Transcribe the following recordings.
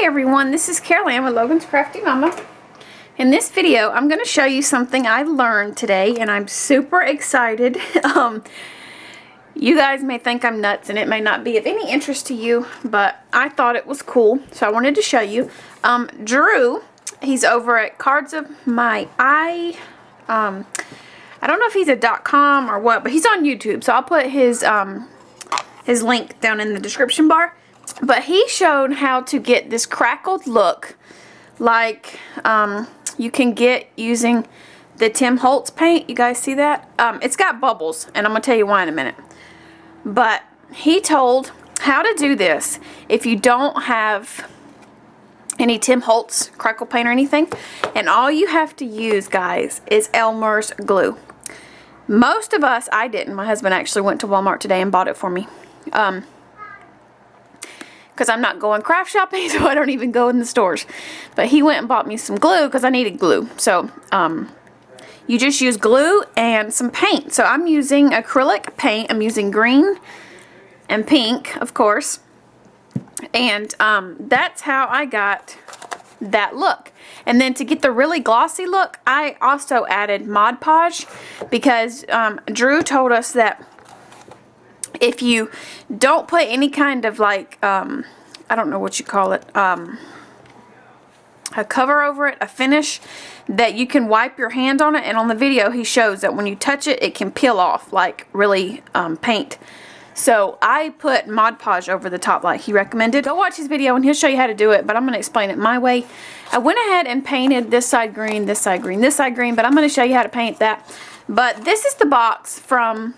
Hi everyone, this is Carol Ann with Logan's Crafty Mama. In this video, I'm going to show you something I learned today, and I'm super excited. You guys may think I'm nuts, and it may not be of any interest to you, but I thought it was cool, so I wanted to show you. Drew, he's over at cardofmyeye. I don't know if he's a .com or what, but he's on YouTube, so I'll put his link down in the description bar. But he showed how to get this crackled look like you can get using the Tim Holtz paint. You guys see that? It's got bubbles, and I'm going to tell you why in a minute. But he told how to do this if you don't have any Tim Holtz crackle paint or anything. And all you have to use, guys, is Elmer's glue. Most of us, I didn't. My husband actually went to Walmart today and bought it for me. Because I'm not going craft shopping, so I don't even go in the stores. But he went and bought me some glue because I needed glue. So, you just use glue and some paint. So I'm using acrylic paint. I'm using green and pink, of course. And that's how I got that look. And then to get the really glossy look, I also added Mod Podge because Drew told us that if you don't put any kind of like, I don't know what you call it, a cover over it, a finish, that you can wipe your hand on it. And on the video he shows that when you touch it, it can peel off like really paint. So I put Mod Podge over the top like he recommended. Go watch his video and he'll show you how to do it, but I'm going to explain it my way. I went ahead and painted this side green, this side green, this side green, but I'm going to show you how to paint that. But this is the box from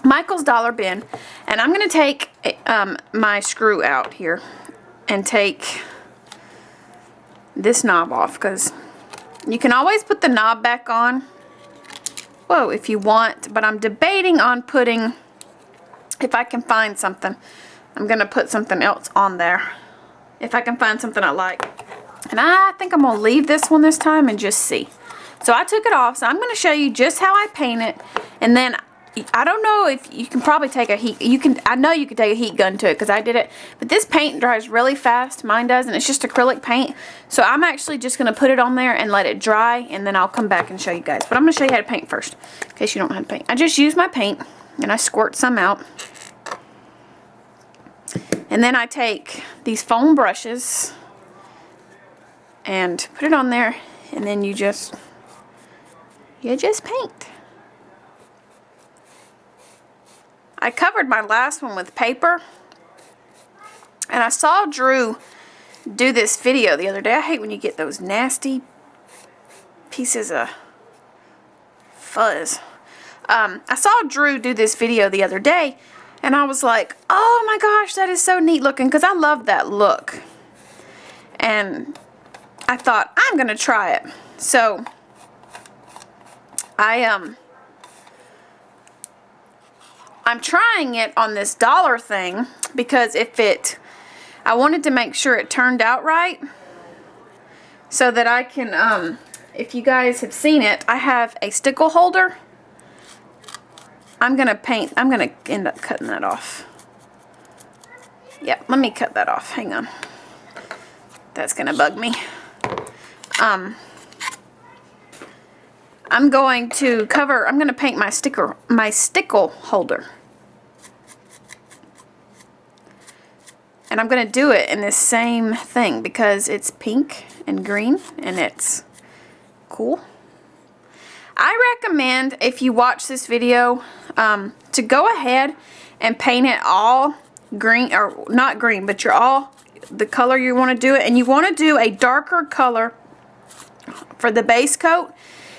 Michael's Dollar Bin, and I'm going to take my screw out here and take this knob off, because you can always put the knob back on, whoa, if you want, but I'm debating on putting, if I can find something, I'm going to put something else on there, if I can find something I like. And I think I'm going to leave this one this time and just see. So I took it off, so I'm going to show you just how I paint it, and then I don't know if you can probably take a heat, I know you can take a heat gun to it because I did it, but this paint dries really fast, mine does, and it's just acrylic paint. So I'm actually just going to put it on there and let it dry, and then I'll come back and show you guys. But I'm going to show you how to paint first, in case you don't know how to paint. I just use my paint, and I squirt some out. And then I take these foam brushes and put it on there, and then you just paint. I covered my last one with paper, and I saw Drew do this video the other day. I hate when you get those nasty pieces of fuzz. I saw Drew do this video the other day, and I was like, oh my gosh, that is so neat looking, because I love that look. And I thought, I'm going to try it. So, I'm trying it on this dollar thing because I wanted to make sure it turned out right so that I can, if you guys have seen it, I have a stickle holder. I'm going to end up cutting that off. Yep, let me cut that off. Hang on. That's going to bug me. I'm going to paint my stickle holder. And I'm going to do it in this same thing because it's pink and green and it's cool. I recommend, if you watch this video, to go ahead and paint it all green, or not green, but you're all the color you want to do it. And you want to do a darker color for the base coat,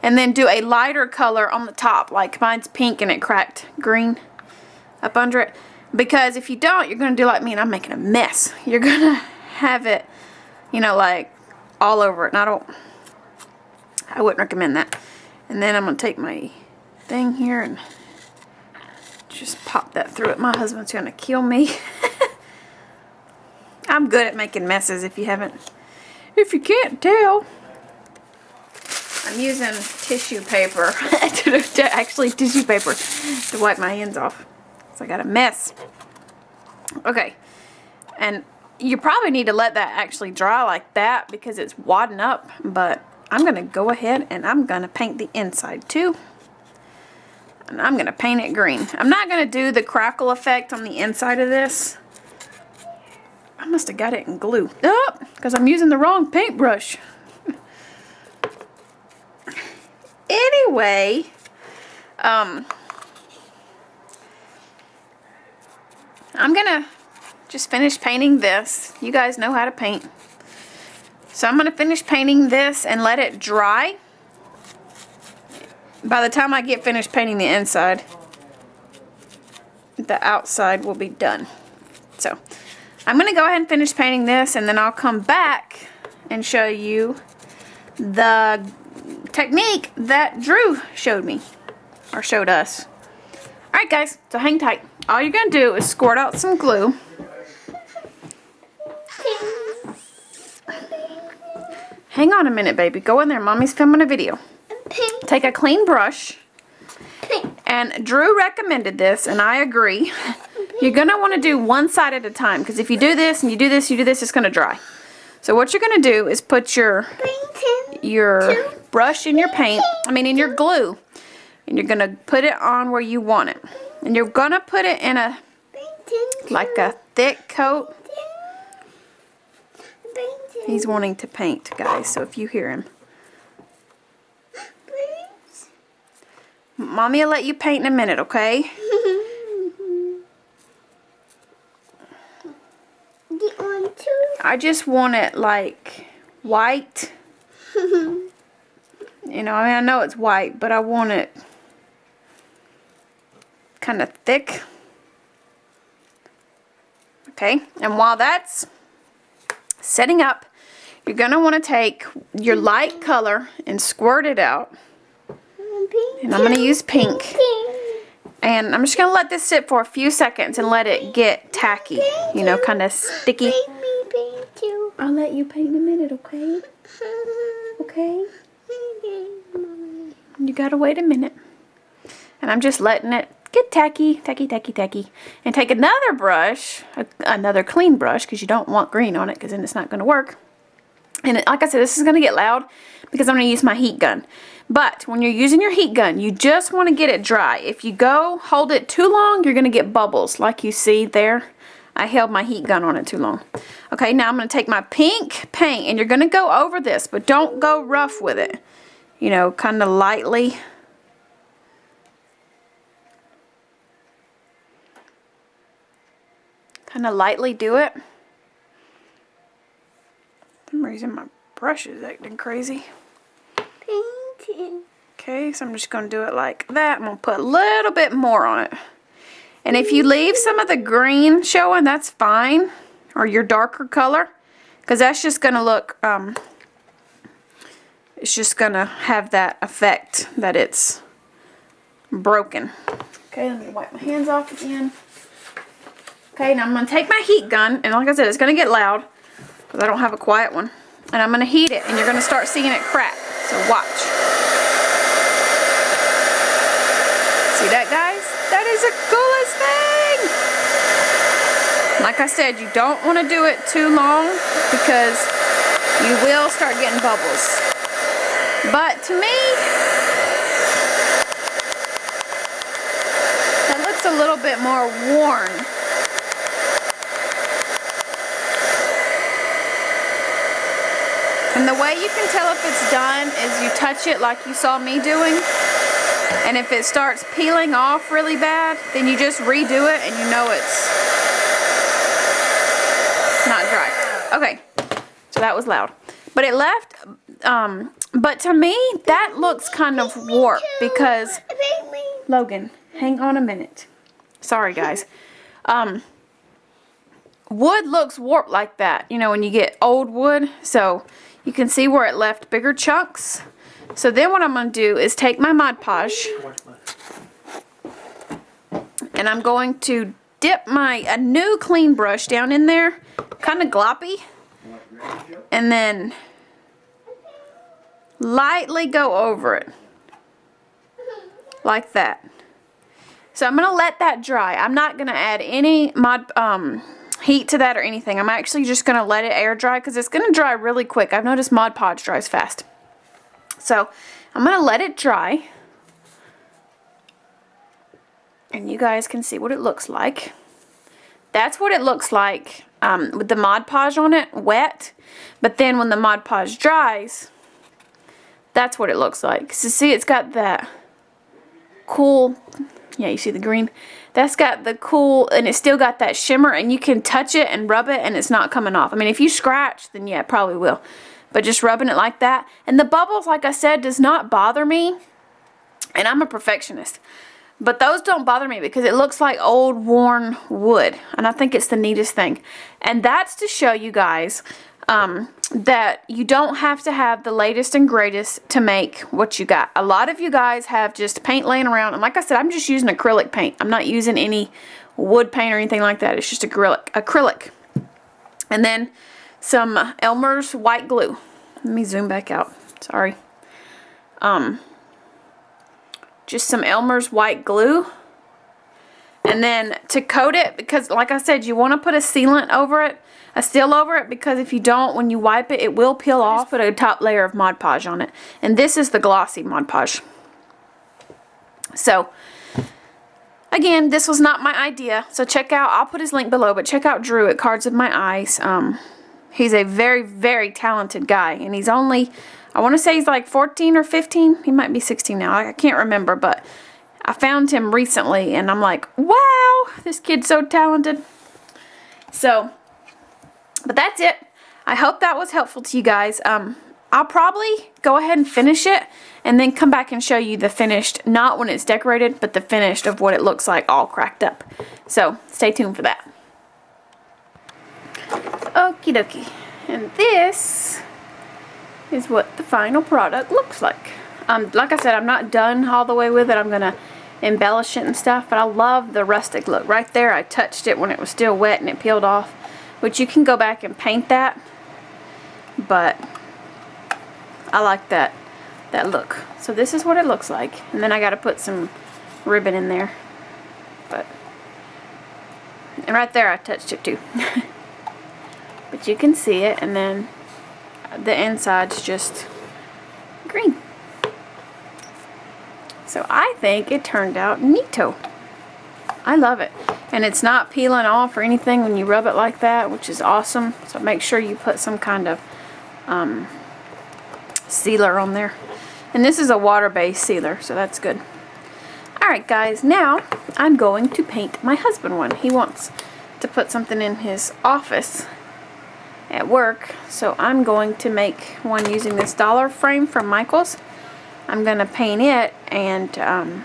and then do a lighter color on the top, like mine's pink and it cracked green up under it. Because if you don't, you're going to do like me, and I'm making a mess. You're going to have it, you know, like all over it. And I wouldn't recommend that. And then I'm going to take my thing here and just pop that through it. My husband's going to kill me. I'm good at making messes, if you can't tell. I'm using tissue paper, actually tissue paper, to wipe my hands off. So I got a mess. Okay, and You probably need to let that actually dry like that because it's wadding up, but I'm going to go ahead and I'm going to paint the inside too. And I'm going to paint it green. I'm not going to do the crackle effect on the inside of this. I must have got it in glue. Oh, because I'm using the wrong paintbrush. Anyway, I'm going to just finish painting this. You guys know how to paint. So I'm going to finish painting this and let it dry. By the time I get finished painting the inside, the outside will be done. So I'm going to go ahead and finish painting this, and then I'll come back and show you the technique that Drew showed me, or showed us. Alright guys, so hang tight. All you're going to do is squirt out some glue. Hang on a minute, baby. Go in there. Mommy's filming a video. Take a clean brush. And Drew recommended this, and I agree. You're going to want to do one side at a time, because if you do this and you do this, it's going to dry. So what you're going to do is put your brush in your paint, in your glue, and you're going to put it on where you want it. And you're going to put it in a thick coat. He's wanting to paint, guys, so if you hear him. Mommy will let you paint in a minute, okay? I just want it like white. I know it's white, but I want it kind of thick. Okay, and while that's setting up, you're going to want to take your light color and squirt it out. And I'm going to use pink. And I'm just going to let this sit for a few seconds and let it get tacky. Kind of sticky. I'll let you paint in a minute, okay? Okay? You got to wait a minute. And I'm just letting it get tacky. And take another brush, another clean brush, because you don't want green on it, because then it's not going to work. And like I said, this is going to get loud because I'm going to use my heat gun. But when you're using your heat gun, you just want to get it dry. If you hold it too long, you're going to get bubbles like you see there. I held my heat gun on it too long. Okay, now I'm going to take my pink paint, and you're going to go over this, but don't go rough with it. Kind of lightly. Kind of lightly do it. For some reason my brush is acting crazy. Okay, so I'm just going to do it like that. I'm going to put a little bit more on it. And if you leave some of the green showing, that's fine. Or your darker color. Because that's just going to look, it's just going to have that effect that it's broken. Okay, let me wipe my hands off again. Okay, now I'm going to take my heat gun, and like I said, it's going to get loud because I don't have a quiet one. And I'm going to heat it, and you're going to start seeing it crack. So watch. See that, guys? That is the coolest thing! Like I said, you don't want to do it too long because you will start getting bubbles. But to me, that looks a little bit more worn. And the way you can tell if it's done is you touch it like you saw me doing. And if it starts peeling off really bad, then you just redo it and you know it's not dry. Okay, so that was loud. But it left, but to me, that looks kind of warped because, Logan, hang on a minute. Sorry, guys. Wood looks warped like that, when you get old wood. So you can see where it left bigger chunks. So then what I'm going to do is take my Mod Podge and I'm going to dip a new clean brush down in there, kind of gloppy, and then lightly go over it like that. So I'm going to let that dry. I'm not going to add any heat to that or anything. I'm actually just going to let it air dry because it's going to dry really quick. I've noticed Mod Podge dries fast. So I'm going to let it dry. And you guys can see what it looks like. That's what it looks like with the Mod Podge on it, wet. But then when the Mod Podge dries, that's what it looks like. So see, it's got that cool, yeah, you see the green? That's got the cool, and it's still got that shimmer, and you can touch it and rub it, and it's not coming off. I mean, if you scratch, then yeah, it probably will. But just rubbing it like that. And the bubbles, like I said, does not bother me. And I'm a perfectionist. But those don't bother me because it looks like old worn wood. And I think it's the neatest thing. And that's to show you guys that you don't have to have the latest and greatest to make what you got. A lot of you guys have just paint laying around. And like I said, I'm just using acrylic paint. I'm not using any wood paint or anything like that. It's just acrylic. And then some Elmer's white glue. Let me zoom back out. Sorry. Just some Elmer's white glue. And then to coat it, because like I said, you want to put a sealant over it, a seal over it, because if you don't, when you wipe it, it will peel off. Just put a top layer of Mod Podge on it. And this is the glossy Mod Podge. So, again, this was not my idea. So check out, I'll put his link below, but check out Drew at Cards of My Eyes. He's a very, very talented guy. And he's only, I want to say he's like 14 or 15. He might be 16 now. I can't remember, but I found him recently and I'm like, wow, this kid's so talented. So, but that's it. I hope that was helpful to you guys. I'll probably go ahead and finish it and then come back and show you the finished, not when it's decorated, but the finished of what it looks like all cracked up. So, stay tuned for that. Okie dokie. And this is what the final product looks like. Like I said, I'm not done all the way with it. I'm going to embellish it and stuff, but I love the rustic look. Right there, I touched it when it was still wet and it peeled off, which you can go back and paint that, but I like that look. So this is what it looks like, and then I got to put some ribbon in there, and right there I touched it too. But you can see it, and then the inside's just green. So I think it turned out neato. I love it. And it's not peeling off or anything when you rub it like that, which is awesome. So make sure you put some kind of sealer on there. And this is a water-based sealer, so that's good. Alright guys, now I'm going to paint my husband one. He wants to put something in his office at work, so I'm going to make one using this dollar frame from Michael's. I'm going to paint it, and I'm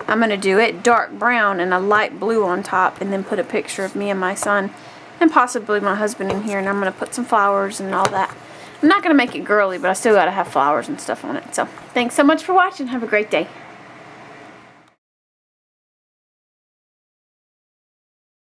going to do it dark brown and a light blue on top, and then put a picture of me and my son and possibly my husband in here, and I'm going to put some flowers and all that. I'm not going to make it girly, but I still got to have flowers and stuff on it. So thanks so much for watching. Have a great day.